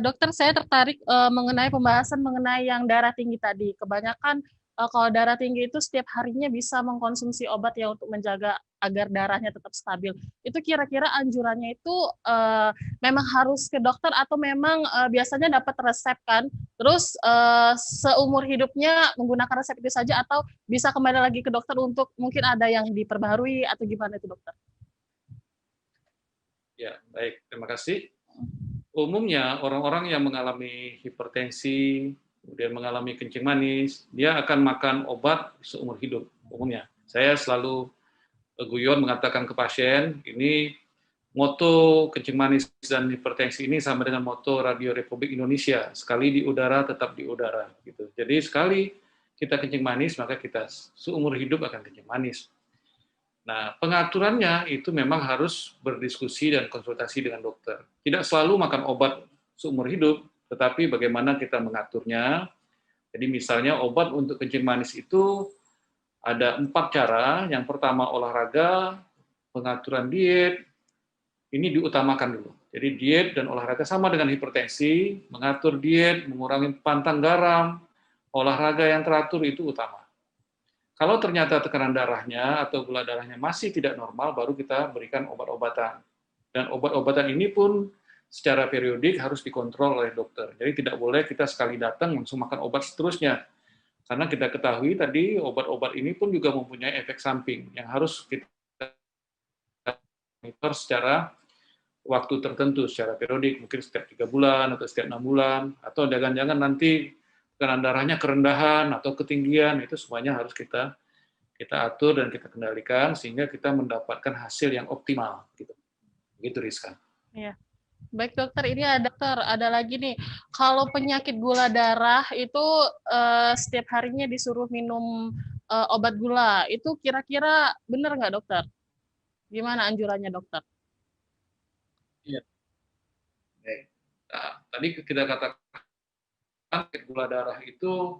Dokter, saya tertarik mengenai pembahasan mengenai yang darah tinggi tadi. Kebanyakan kalau darah tinggi itu setiap harinya bisa mengkonsumsi obat ya untuk menjaga agar darahnya tetap stabil. Itu kira-kira anjurannya itu memang harus ke dokter atau memang biasanya dapat resep kan? Terus seumur hidupnya menggunakan resep itu saja atau bisa kembali lagi ke dokter untuk mungkin ada yang diperbaharui atau gimana itu dokter? Ya, baik. Terima kasih. Umumnya orang-orang yang mengalami hipertensi, kemudian mengalami kencing manis, dia akan makan obat seumur hidup umumnya. Saya selalu guyon mengatakan ke pasien, ini moto kencing manis dan hipertensi ini sama dengan moto Radio Republik Indonesia, sekali di udara tetap di udara gitu. Jadi sekali kita kencing manis, maka kita seumur hidup akan kencing manis. Nah, pengaturannya itu memang harus berdiskusi dan konsultasi dengan dokter. Tidak selalu makan obat seumur hidup, tetapi bagaimana kita mengaturnya. Jadi misalnya obat untuk kencing manis itu ada 4 cara. Yang pertama olahraga, pengaturan diet, ini diutamakan dulu. Jadi diet dan olahraga sama dengan hipertensi, mengatur diet, mengurangi pantang garam, olahraga yang teratur itu utama. Kalau ternyata tekanan darahnya atau gula darahnya masih tidak normal, baru kita berikan obat-obatan. Dan obat-obatan ini pun secara periodik harus dikontrol oleh dokter. Jadi tidak boleh kita sekali datang langsung makan obat seterusnya. Karena kita ketahui tadi obat-obat ini pun juga mempunyai efek samping yang harus kita monitor secara waktu tertentu, secara periodik, mungkin setiap 3 bulan atau setiap 6 bulan, atau jangan-jangan nanti tekanan darahnya kerendahan atau ketinggian, itu semuanya harus kita atur dan kita kendalikan sehingga kita mendapatkan hasil yang optimal gitu. Begitu Rizka. Ya. Baik dokter, ini ada lagi nih. Kalau penyakit gula darah itu setiap harinya disuruh minum obat gula, itu kira-kira benar nggak dokter? Gimana anjurannya dokter? Iya. Baik. Nah, tadi kita katakan penyakit gula darah itu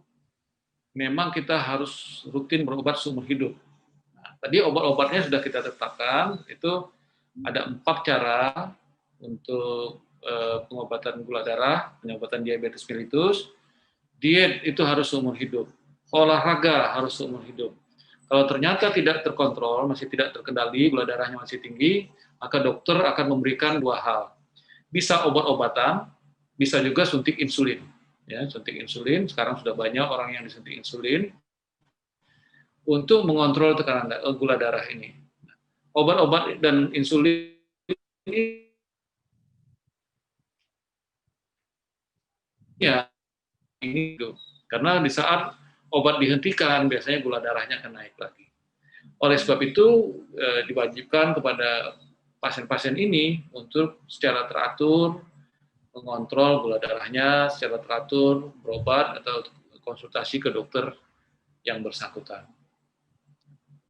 memang kita harus rutin berobat seumur hidup. Nah, tadi obat-obatnya sudah kita tetapkan, itu ada 4 cara untuk pengobatan gula darah, pengobatan diabetes mellitus. Diet itu harus seumur hidup. Olahraga harus seumur hidup. Kalau ternyata tidak terkontrol, masih tidak terkendali, gula darahnya masih tinggi, maka dokter akan memberikan 2 hal. Bisa obat-obatan, bisa juga suntik insulin. Ya, suntik insulin, sekarang sudah banyak orang yang disuntik insulin untuk mengontrol tekanan gula darah ini. Obat-obat dan insulin ini ya ini karena di saat obat dihentikan biasanya gula darahnya akan naik lagi. Oleh sebab itu diwajibkan kepada pasien-pasien ini untuk secara teratur mengontrol gula darahnya, secara teratur berobat atau konsultasi ke dokter yang bersangkutan.